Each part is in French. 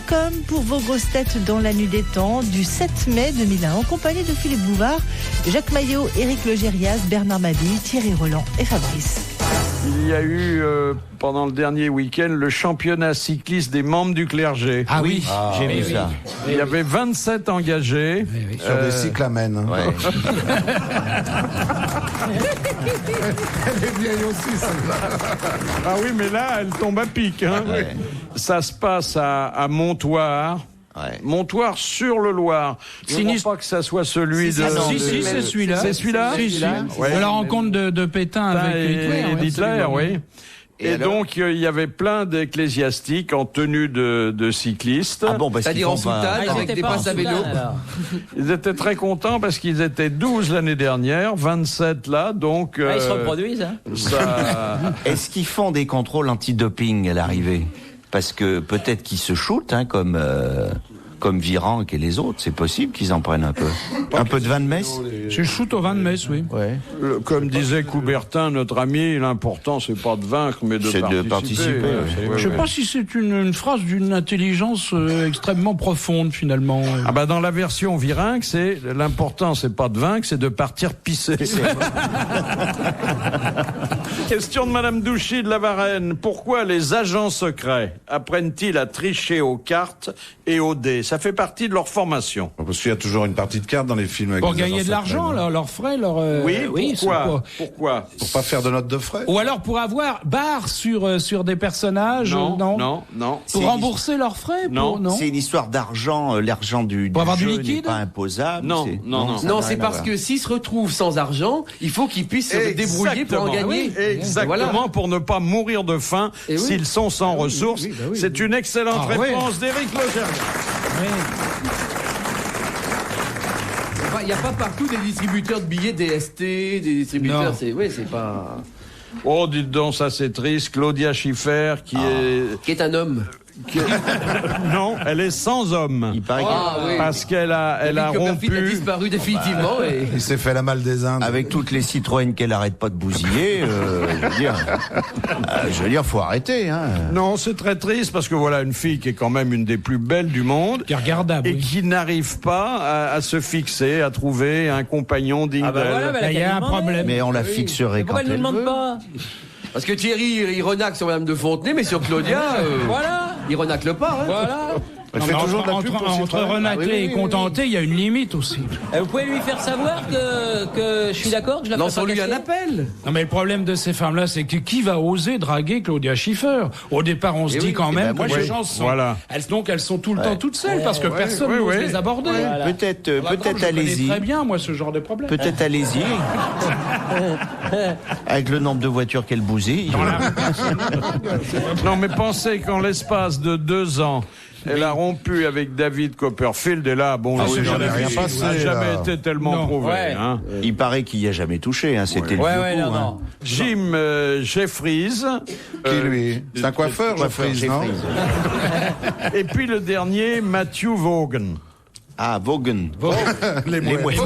comme pour vos grosses têtes dans la nuit des temps du 7 mai 2001 en compagnie de Philippe Bouvard, Jacques Maillot, Éric Logérias, Bernard Mabille, Thierry Roland et Fabrice. Il y a eu, pendant le dernier week-end, le championnat cycliste des membres du clergé. Ah oui, j'ai vu ça. Il y avait 27 engagés. Sur des cyclamènes. Ouais. Elle est vieille aussi, celle-là. Ah oui, mais là, elle tombe à pic. Hein. Ouais. Ça se passe à Montoire. Ouais. Montoire sur le Loir. Je ne crois pas que ça soit celui de... Si, c'est celui-là. C'est celui-là. Si. Ouais. De la rencontre de Pétain avec Hitler, oui. Et alors donc, il y avait plein d'ecclésiastiques en tenue de cyclistes. Ah bon, parce qu'ils C'est-à-dire en font pas... soutane, avec des passes à vélo. Ils étaient très contents parce qu'ils étaient 12 l'année dernière, 27 là, donc... Ils se reproduisent, hein. Ça... Est-ce qu'ils font des contrôles antidoping à l'arrivée? Parce que peut-être qu'ils se shootent, hein, comme Virenque et les autres. C'est possible qu'ils en prennent un peu. Un peu de vin de messe. Je shoot au vin de messe, oui. Ouais. Comme disait Coubertin, notre ami, l'important c'est pas de vaincre, mais C'est de participer, ouais. Je sais pas si c'est une phrase d'une intelligence extrêmement profonde, finalement. Ah bah dans la version Virenque, c'est l'important c'est pas de vaincre, c'est de partir pisser. Question de Madame Douchy de la Varenne. Pourquoi les agents secrets apprennent-ils à tricher aux cartes et aux dés? Ça fait partie de leur formation. Parce qu'il y a toujours une partie de cartes dans les films. Avec Pour les gagner agents de l'argent, secrets. leurs frais, Oui, c'est pourquoi pas- Pourquoi Pour pas faire de notes de frais. Ou alors pour avoir barre sur des personnages, Non. Pour rembourser leurs frais, Non. C'est une histoire d'argent, l'argent du Pour avoir du jeu liquide n'est pas imposable. Non, c'est- non. ça Non, n'a c'est rien à parce voir. que s'ils se retrouvent sans argent, il faut qu'ils puissent se débrouiller pour en Exactement. gagner. Oui, exactement, Voilà. pour ne pas mourir de faim Et oui. s'ils sont sans ressources. oui, bah oui. C'est une excellente Ah, réponse d'Éric Logérias. Il n'y a pas partout des distributeurs de billets DST, des distributeurs, Non. c'est pas... Oh, dites donc, ça c'est triste. Claudia Schiffer, qui Qui est un homme. Non, elle est sans homme. Il paraît Ah oui. Parce qu'elle a David Copperfield a rompu. disparu définitivement et... Il s'est fait la malle des Indes. avec toutes les Citroën qu'elle arrête pas de bousiller, je veux dire, faut arrêter, hein. Non, c'est très triste parce que voilà une fille qui est quand même une des plus belles du monde Qui est regardable. et oui. qui n'arrive pas à se fixer, à trouver un compagnon digne Ah bah d'elle. voilà, Bah, il y a un problème. Mais on la fixerait quand Pourquoi elle ne elle nous demande veut. pas? Parce que Thierry, il renacle sur Madame de Fontenay, mais sur Claudia, Voilà, il renacle pas. Hein. voilà. Elle Non, fait mais toujours de la pub pour entre Citroën. renacler et contenter, il y a une limite aussi. Vous pouvez lui faire savoir que je suis d'accord, que je la ferai pas Lançons-lui un cacher. appel. Non, mais le problème de ces femmes-là, c'est que qui va oser draguer Claudia Schiffer? Au départ, on se dit quand même ben, que moi, les je- gens sont, Voilà. elles sont tout le temps toutes seules parce que personne n'ose les aborder. Peut-être, Je connais allez-y. très bien, moi, ce genre de problème. Peut-être allez-y. Avec le nombre de voitures qu'elle bousille. Non, mais pensez qu'en l'espace de 2 ans, elle a rompu avec David Copperfield et là, bon, oui, j'en ai rien ça passé, n'a jamais là. été tellement Non. prouvé. Ouais. Hein. Il paraît qu'il y a jamais touché, hein. C'était le vieux coup, non, hein. non. Jim Jeffries. Qui lui? C'est un coiffeur, Jeffries, non? Et puis le dernier, Matthew Vaughan. Ah, Vaughan. Les moyens.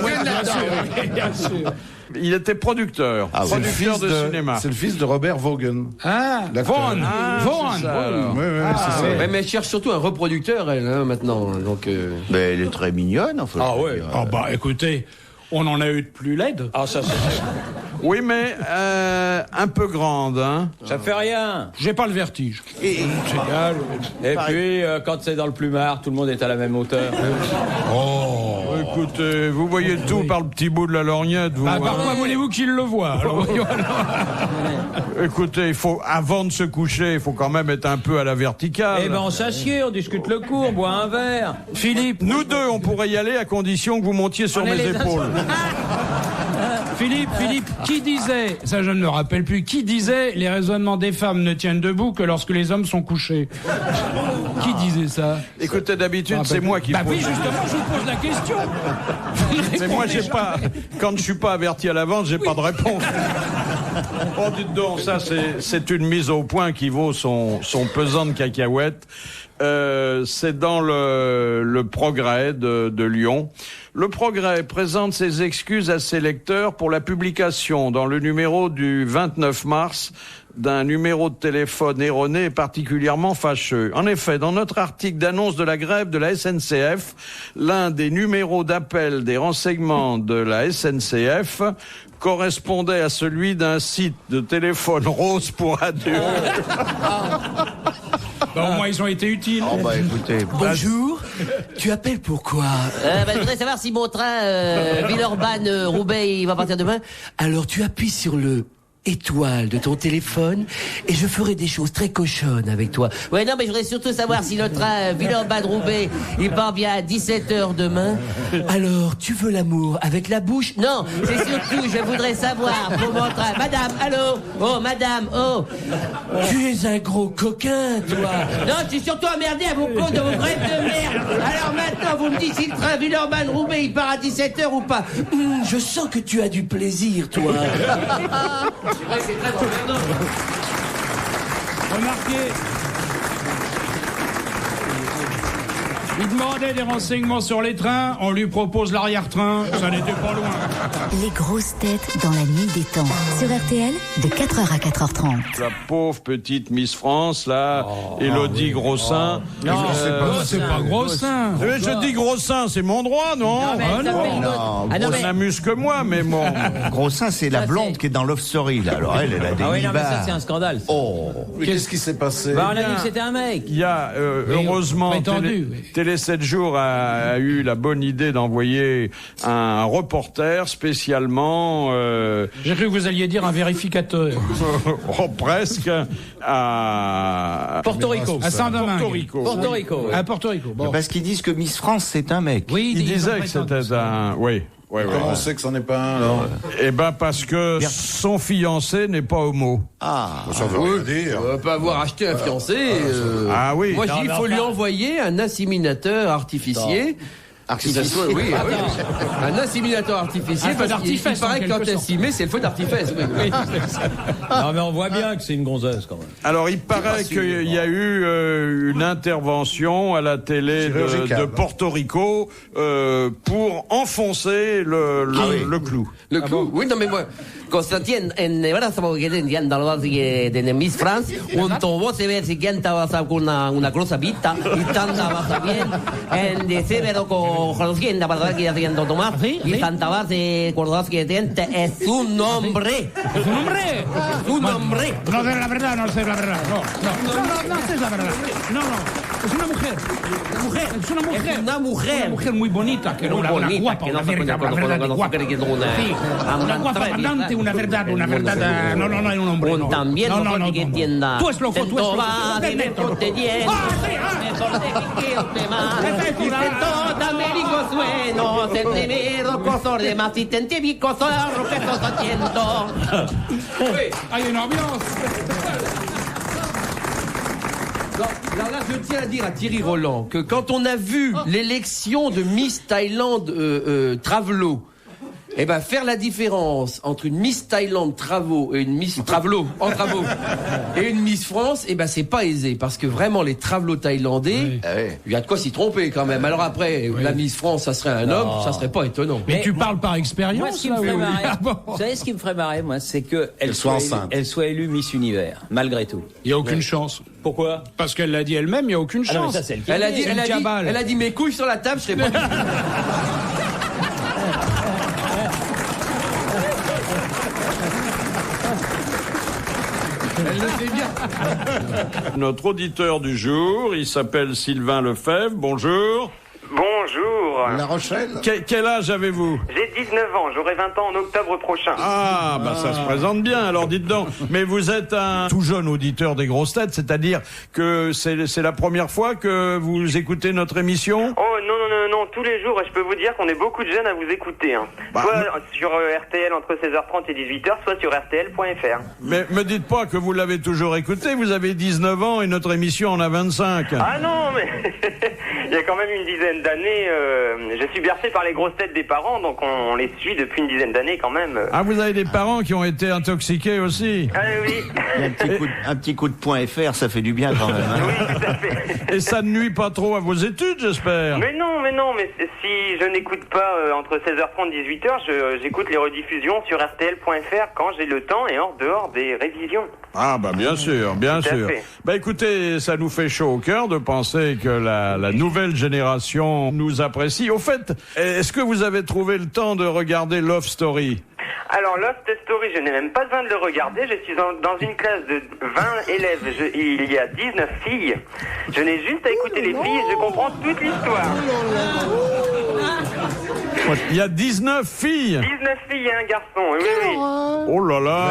Bien sûr. Il était producteur, Ah oui. C'est le producteur fils de de cinéma. C'est le fils de Robert Vaughan. Ah, L'acteur. Vaughan. Vaughan. c'est ça, alors. Oui, c'est ça. Ouais, mais elle cherche surtout un reproducteur, elle, hein, maintenant. Donc, Mais elle est très mignonne, enfin. Ah je veux ouais. dire. Ah bah écoutez, on en a eu de plus laide. Ah, ça Oui, mais un peu grande. Hein. fait rien. J'ai pas le vertige. Et- C'est égal. Et puis, quand c'est dans le plumard, tout le monde est à la même hauteur. Écoutez, vous voyez tout par le petit bout de la lorgnette. Vous, Bah, hein. pourquoi voulez-vous qu'il le voie alors, voyons alors. Écoutez, il faut, avant de se coucher, il faut quand même être un peu à la verticale. Eh ben, on s'assied, on discute le cours, on boit un verre. Philippe, Nous deux, on pourrait y aller à condition que vous montiez sur On est mes les épaules. Philippe, qui disait, ça je ne me rappelle plus, qui disait les raisonnements des femmes ne tiennent debout que lorsque les hommes sont couchés? Qui disait ça? Écoutez, d'habitude, Ah, c'est bah, moi qui Bah pose. oui, justement, je vous pose la question. Mais moi, j'ai pas. Quand je suis pas averti à l'avance, j'ai pas de réponse. Oh, dites donc, ça, c'est une mise au point qui vaut son pesant de cacahuètes. C'est dans le Progrès de Lyon. Le Progrès présente ses excuses à ses lecteurs pour la publication dans le numéro du 29 mars d'un numéro de téléphone erroné et particulièrement fâcheux. En effet, dans notre article d'annonce de la grève de la SNCF, l'un des numéros d'appel des renseignements de la SNCF correspondait à celui d'un site de téléphone rose pour adultes. Bah, au moins, ils ont été utiles. Oh, bah, écoutez. Bonjour, tu appelles pourquoi? Je voudrais savoir si mon train Villeurbanne-Roubaix il va partir demain. Alors tu appuies sur le étoile de ton téléphone et je ferai des choses très cochonnes avec toi. Ouais, non, mais je voudrais surtout savoir si le train Villeurbanne-Roubaix il part bien à 17h demain. Alors, tu veux l'amour avec la bouche? Non, c'est surtout, je voudrais savoir pour mon train. Madame, allô? Oh, madame, oh. Tu es un gros coquin, toi. Non, tu es surtout emmerdé à vos causes de vos grèves de merde. Alors maintenant, vous me dites si le train Villeurbanne-Roubaix il part à 17h ou pas. Je sens que tu as du plaisir, toi. C'est vrai, c'est très emmerdant. Remarquez, il demandait des renseignements sur les trains, on lui propose l'arrière-train, ça n'était pas loin. Les grosses têtes dans la nuit des temps. Sur RTL, de 4h à 4h30. La pauvre petite Miss France, là, Élodie Grossein. Non, c'est pas Grossein. Je dis Grossein, c'est mon droit, non? Non, On n'amuse que moi, mais bon. Grossein, c'est la blonde qui est dans Love Story, là. Alors elle a des Ah oui, non, mais ça, nibards. c'est un scandale. Oh. Qu'est-ce qui s'est passé? Bah, on a dit que c'était un mec. Il y a, heureusement, prétendu, Télé 7 jours a eu la bonne idée d'envoyer un reporter spécialement... J'ai cru que vous alliez dire un vérificateur. presque, à... Porto Rico. À Saint-Domingue. Porto Rico. À Porto Rico. Bon. Parce qu'ils disent que Miss France, c'est un mec. Oui, Il ils ont disait que prétendu c'était ça. un... Oui. Comment on sait que c'en est pas un, alors? Eh ben parce que son fiancé n'est pas homo. Ah. Ça veut rien dire. On peut avoir acheté un fiancé. Ah oui. Moi, je dis, il faut lui envoyer un inséminateur artificier. Artificier. Oui, un inséminateur artificier. Un feu Parce d'artifice, qu'il paraît en que quand quelque elle sorte. s'y met, c'est le feu d'artifice. Oui. Non, mais on voit bien que c'est une gonzeuse, quand même. Alors il paraît qu'il y a eu une intervention à la télé de Porto Rico pour enfoncer le clou. Le clou. Oui, non, mais moi. Constantin, ahora estamos viendo algo de Miss France, junto vos se ve si canta vas a una cosa vista y tanta vas a bien, en de severo conociendo para que haciendo Tomás y tanta vas de cordás que tiene es su nombre. ¿Es un hombre? Su nombre. No sé la verdad, no sé la verdad. No sé la verdad. No. Es una mujer. Es una mujer. Es una mujer. Una mujer muy bonita, que no Muy una bonita, guapa, que una no se virga, puede una verdad conocer, guapa. que es una- Sí, una guapa atrevida. andante, una verdad. No, hay un hombre. No. También no, mejor que entienda. Tú es loco, tú es loco. Va, mejor te lleno. Mejor te quiero te más. Y se todo Américo sueno. El primero coso de más. Y te entiendo lo que estás haciendo. Hay un avión. Alors là, je tiens à dire à Thierry Roland que quand on a vu l'élection de Miss Thaïlande Travelo, eh ben faire la différence entre une Miss Thaïlande Travaux et une Miss Travelo en travaux et une Miss France, eh ben c'est pas aisé parce que vraiment les Travelots thaïlandais, il y a de quoi s'y tromper quand même. Alors après, la Miss France, ça serait un homme, ça serait pas étonnant. Mais tu parles par expérience. Moi, ce qui me là, ferait ou- marrer, Ah bon. vous savez ce qui me ferait marrer, moi, c'est qu'elle soit enceinte. Elle soit élue Miss Univers, malgré tout. Il n'y a aucune chance. Pourquoi? Parce qu'elle l'a dit elle-même, il n'y a aucune Ah non, mais chance. ça, c'est elle qui Elle a le dit, dit. elle a dit mes couilles sur la table, je serais pas. Elle le fait bien. Notre auditeur du jour, il s'appelle Sylvain Lefebvre. Bonjour. Bonjour. La Rochelle? Quel âge avez-vous? J'ai 19 ans, j'aurai 20 ans en octobre prochain. Ah, bah ça se présente bien, alors dites donc. Mais vous êtes un tout jeune auditeur des grosses têtes, c'est-à-dire que c'est la première fois que vous écoutez notre émission? Oh non, tous les jours, et je peux vous dire qu'on est beaucoup de jeunes à vous écouter. Hein. Bah, soit sur RTL entre 16h30 et 18h, soit sur RTL.fr. Mais me dites pas que vous l'avez toujours écouté, vous avez 19 ans et notre émission en a 25. Ah non, mais il y a quand même une dizaine d'années, je suis bercé par les grosses têtes des parents, donc on les suit depuis une dizaine d'années quand même. Ah, vous avez des parents qui ont été intoxiqués aussi? Ah oui, Un petit coup de point FR, ça fait du bien quand même. hein. oui, tout à fait. Et ça ne nuit pas trop à vos études, j'espère? Mais non, non, mais si je n'écoute pas entre 16h30 et 18h, j'écoute les rediffusions sur RTL.fr quand j'ai le temps et en dehors des révisions. Ah bah bien sûr, bien Tout à sûr. fait. Bah écoutez, ça nous fait chaud au cœur de penser que la nouvelle génération nous apprécie. Au fait, est-ce que vous avez trouvé le temps de regarder Love Story? Alors, Lost Story, je n'ai même pas besoin de le regarder. Je suis dans une classe de 20 élèves. Il y a 19 filles. Je n'ai juste à écouter les filles et je comprends toute l'histoire. Il y a 19 filles. 19 filles et un garçon, oui, oui. Oh là là.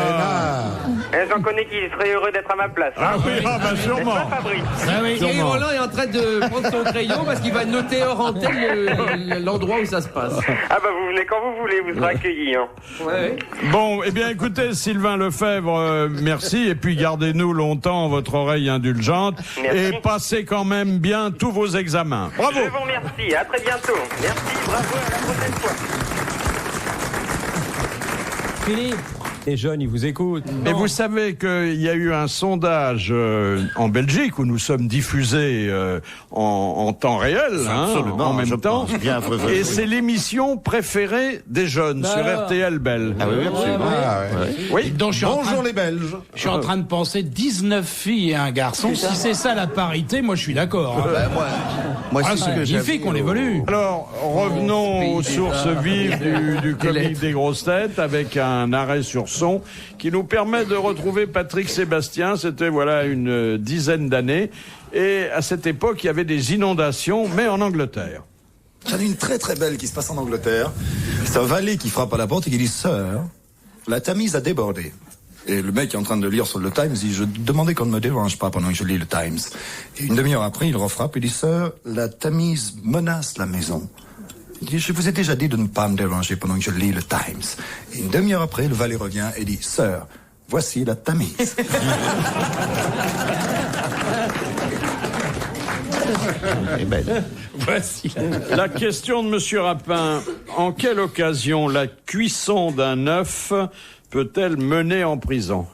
Et j'en connais qui seraient heureux d'être à ma place. Ah oui, ah bah N'est-ce sûrement. pas, Fabrice? Ah oui. Thierry Roland est en train de prendre son crayon parce qu'il va noter hors antenne l'endroit où ça se passe. Ah bah vous venez quand vous voulez, vous serez accueillis. Hein. Ouais. Bon, eh bien écoutez, Sylvain Lefebvre, merci. Et puis gardez-nous longtemps votre oreille indulgente. Merci. Et passez quand même bien tous vos examens. Bravo. Je vous remercie, à très bientôt. Merci, bravo, à la prochaine fois. Philippe, les jeunes, ils vous écoutent. Et vous savez qu'il y a eu un sondage en Belgique où nous sommes diffusés en temps réel, Absolument, en même je temps. pense bien. Et c'est l'émission préférée des jeunes sur alors. RTL Belle. Ah oui, absolument. Ah, ouais. Oui. Donc, je suis en train Bonjour de- les Belges. Je suis en train de penser 19 filles et un garçon. Si c'est ça la parité, moi je suis d'accord. Hein. Moi, Ah, c'est ce c'est que j'ai magnifique, on évolue. Alors, revenons aux sources vives du comique des grosses têtes avec un arrêt sur son qui nous permet de retrouver Patrick Sébastien. C'était voilà une dizaine d'années. Et à cette époque, il y avait des inondations, mais en Angleterre. J'en ai une très très belle qui se passe en Angleterre. C'est un valet qui frappe à la porte et qui dit « Sœur, la Tamise a débordé ». Et le mec est en train de lire sur le Times, dit « Je demandais qu'on ne me dérange pas pendant que je lis le Times ». Et une demi-heure après, il refrappe et dit « Sœur, la Tamise menace la maison ». Il dit « Je vous ai déjà dit de ne pas me déranger pendant que je lis le Times ». Et une demi-heure après, le valet revient et dit « Sœur, voici la Tamise ». Voici. La question de Monsieur Rapin. En quelle occasion la cuisson d'un œuf peut-elle mener en prison?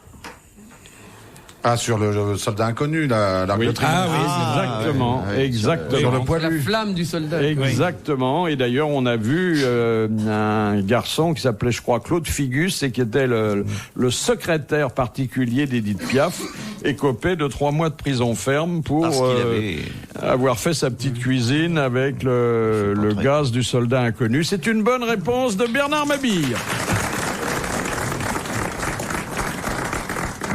Ah, sur le soldat inconnu, l'arc de triomphe. Ah oui, Exactement, exactement. Sur le La poilu. flamme du soldat. Exactement. Et d'ailleurs, on a vu un garçon qui s'appelait, je crois, Claude Figus et qui était le secrétaire particulier d'Édith Piaf, écopé de 3 mois de prison ferme pour Parce qu'il avait avoir fait sa petite cuisine avec le gaz du soldat inconnu. C'est une bonne réponse de Bernard Mabille.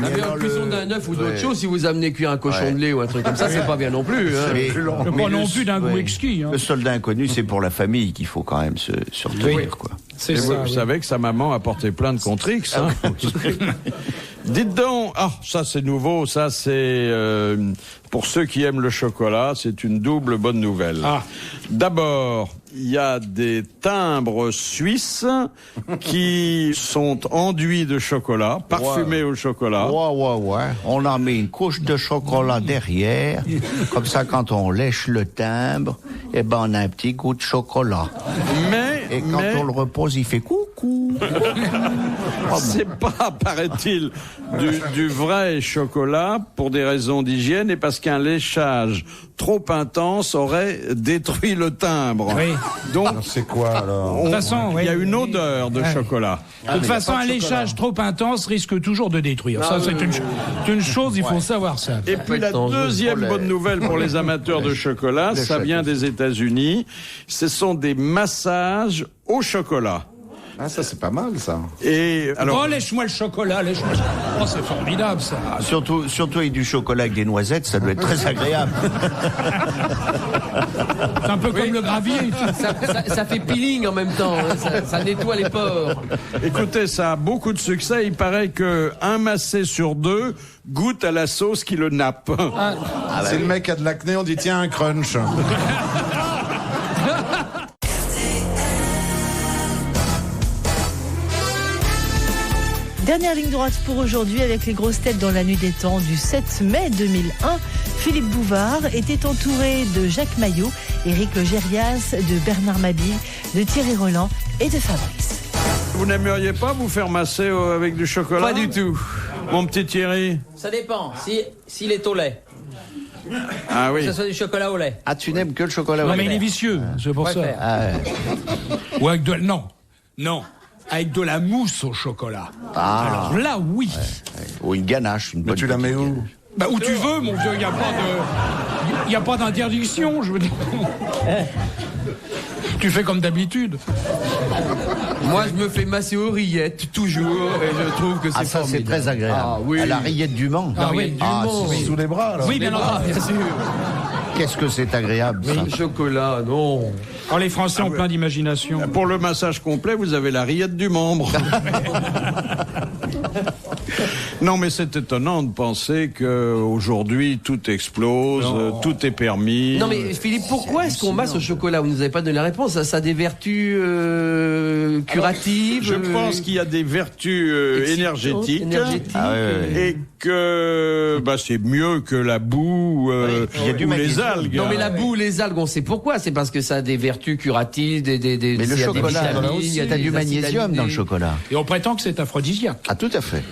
Mais en cuisson d'un œuf ou d'autre chose, si vous amenez cuire un cochon de lait ou un truc comme ça, c'est pas bien non plus. Hein. Mais- Pas non plus d'un goût oui. exquis. Hein. Le soldat inconnu, c'est pour la famille qu'il faut quand même se retenir, quoi. C'est Et ça. vous oui. savez que sa maman a porté plein de contrix. Hein. Dites donc, ça c'est nouveau, ça c'est pour ceux qui aiment le chocolat, c'est une double bonne nouvelle. Ah. D'abord, il y a des timbres suisses qui sont enduits de chocolat, parfumés au chocolat. Ouais. On en met une couche de chocolat derrière. Comme ça, quand on lèche le timbre, eh ben, on a un petit goût de chocolat. Et quand on le repose, il fait coucou. C'est pas, paraît-il, du vrai chocolat pour des raisons d'hygiène et parce qu'un léchage trop intense aurait détruit le timbre. Oui. Donc, Alors, c'est quoi alors? De toute façon, il y a oui. une odeur de chocolat. De toute façon, un léchage trop intense risque toujours de détruire. Ça, c'est une chose, il faut savoir ça. Et puis la deuxième bonne nouvelle pour les amateurs de chocolat, ça vient des États-Unis. Ce sont des massages au chocolat. Ah, ça c'est pas mal ça. Et alors, Oh, lèche-moi le chocolat, lèche-moi. Oh, c'est formidable, ça. Surtout avec du chocolat avec des noisettes, ça doit être très agréable. C'est un peu comme le gravier. Ça fait peeling en même temps. Hein. Ça nettoie les pores. écoutez, ça a beaucoup de succès. Il paraît que un massé sur 2 goûte à la sauce qui le nappe. Si le mec a de l'acné, on dit tiens un crunch. Dernière ligne droite pour aujourd'hui avec les grosses têtes dans la nuit des temps du 7 mai 2001. Philippe Bouvard était entouré de Jacques Maillot, Éric Logérias, de Bernard Mabille, de Thierry Roland et de Fabrice. Vous n'aimeriez pas vous faire masser avec du chocolat? Pas du tout. Mon petit Thierry. Ça dépend, s'il est au lait. Ah oui. Que ce soit du chocolat au lait. Ah, tu n'aimes que le chocolat au Non, lait. mais il est vicieux, c'est pour ça. Ah, ouais. Ou avec de... Non. Avec de la mousse au chocolat. Ah. Alors là, oui. Ouais. Ou une ganache. Mais tu la mets où? Bah, où tu veux, mon vieux, il n'y a pas d'interdiction, je veux dire. Tu fais comme d'habitude. Moi, je me fais masser aux rillettes, toujours, et je trouve que c'est Ah, ça, c'est formidable. très agréable. Ah, oui. À la rillette du Mans. Ah oui, si. Sous les bras, alors. Oui, bien entendu. Bien sûr. Qu'est-ce que c'est agréable, ça. Le chocolat, non. Oh, les Français ont plein d'imagination. Pour le massage complet, vous avez la rillette du membre. Non, mais c'est étonnant de penser qu'aujourd'hui, tout explose, tout est permis. Non mais Philippe, pourquoi est-ce qu'on masse au chocolat? Vous nous avez pas donné la réponse. Ça a des vertus curatives. Je pense qu'il y a des vertus énergétiques. Ah, ouais. Et que c'est mieux que la boue ou les algues. Non mais la boue, les algues, on sait pourquoi. C'est parce que ça a des vertus curatives, Mais le chocolat, il y a du magnésium dans le chocolat. Et on prétend que c'est aphrodisiaque. Ah, tout à fait.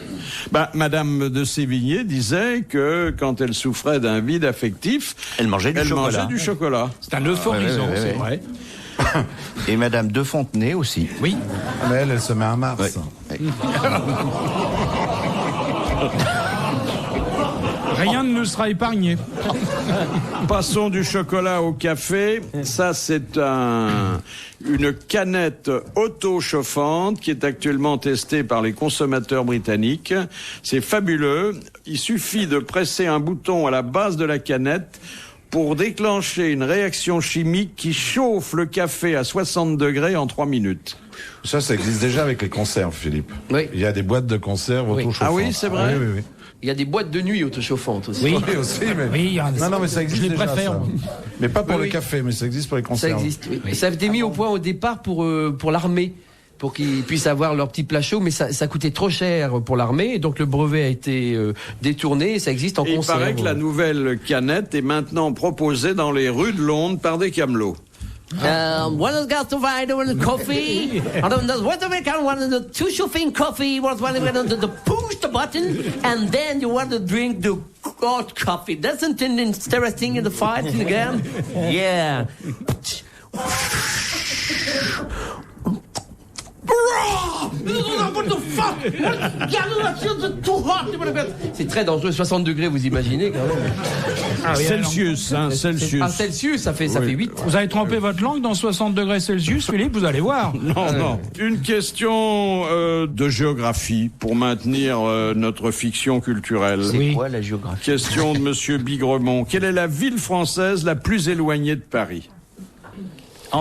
Madame de Sévigné disait que quand elle souffrait d'un vide affectif, Elle mangeait du chocolat. C'est un euphorisant, Ouais. c'est vrai. Et Madame de Fontenay aussi. Oui. Mais elle se met en mars. Ouais. Rien ne nous sera épargné. Passons du chocolat au café. Ça, c'est une canette auto-chauffante qui est actuellement testée par les consommateurs britanniques. C'est fabuleux. Il suffit de presser un bouton à la base de la canette pour déclencher une réaction chimique qui chauffe le café à 60 degrés en 3 minutes. Ça existe déjà avec les conserves, Philippe. Oui. Il y a des boîtes de conserves auto-chauffantes. Ah oui, c'est vrai. Oui. Il y a des boîtes de nuit autochauffantes aussi. Oui. Oui, aussi, mais... Oui, non, mais ça existe je les déjà, préfère. ça. Mais pas pour Oui, le oui. café, mais ça existe pour les Ça conserves. existe. Oui. Ça a été mis au point au départ pour l'armée, pour qu'ils puissent avoir leur petit plat chaud, mais ça coûtait trop cher pour l'armée, et donc le brevet a été détourné. Et ça existe en Et il conserve. paraît que la nouvelle canette est maintenant proposée dans les rues de Londres par des camelots. One has got to find one coffee. And then there's what we can one the two shopping coffee. What one to push the button, and then you want to drink the hot coffee. That's something interesting in the fight again. Yeah. What the fuck? C'est très dangereux, 60 degrés, vous imaginez quand même. Ah oui, Celsius, hein, Celsius. Ah, Celsius, ça fait 8. Vous avez trempé votre langue dans 60 degrés Celsius, Philippe, vous allez voir. Non. Une question de géographie pour maintenir notre fiction culturelle. C'est quoi la géographie? Question de Monsieur Bigremont. Quelle est la ville française la plus éloignée de Paris?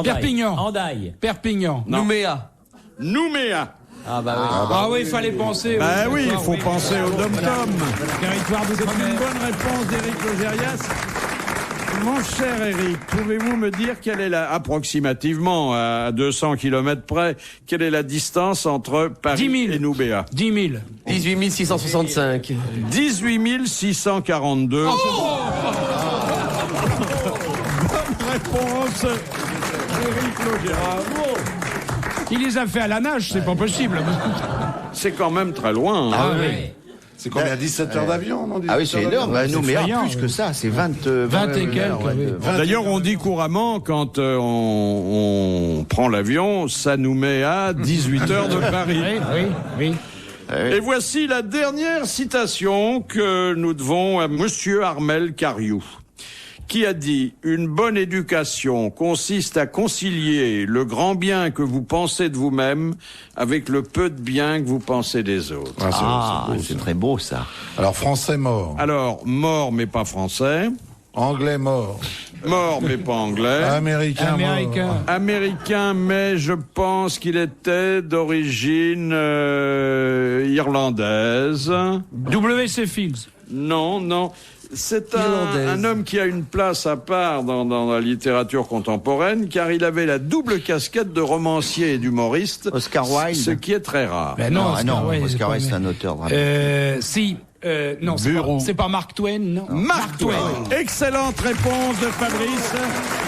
Perpignan. Andaille. Perpignan. Non. Nouméa. Ah bah oui. Ah oui, il fallait penser. Bah oui, il territoire, faut penser au dom-tom. Territoire C'est une d'outre-mer. bonne réponse d'Éric Logérias. Mon cher Éric, pouvez-vous me dire quelle est approximativement, à 200 km près, quelle est la distance entre Paris 10 000. et Nouméa? 10 000. 18 665. 18 642. Bonne réponse d'Éric Logérias. Il les a fait à la nage, c'est pas possible. C'est quand même très loin. Ah hein. oui. C'est combien? 17 heures d'avion, non? Ah oui, c'est énorme. c'est Nouméa, effrayant, plus oui. que ça, c'est 20 et quelques, oui. D'ailleurs, on dit couramment, quand on prend l'avion, ça nous met à 18 heures de Paris. Oui. Et voici la dernière citation que nous devons à Monsieur Armel Cariou, qui a dit « Une bonne éducation consiste à concilier le grand bien que vous pensez de vous-même avec le peu de bien que vous pensez des autres. » C'est très beau, ça. Alors, français mort. Alors, mort mais pas français, Anglais mort. mort mais pas anglais, Américain mort. américain mais je pense qu'il était d'origine irlandaise. W.C. Fields. Non. C'est Irlandaise. un homme qui a une place à part dans la littérature contemporaine, car il avait la double casquette de romancier et d'humoriste. Oscar Wilde. Ce qui est très rare. Ben non, Oscar c'est Wilde, c'est un auteur dramatique. Si. Non, c'est pas Mark Twain, non. Mark Twain. Excellente réponse de Fabrice,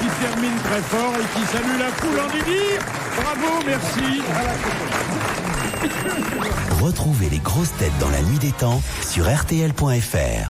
qui termine très fort et qui salue la foule en délire. Bravo, merci. Retrouvez les grosses têtes dans la nuit des temps sur RTL.fr.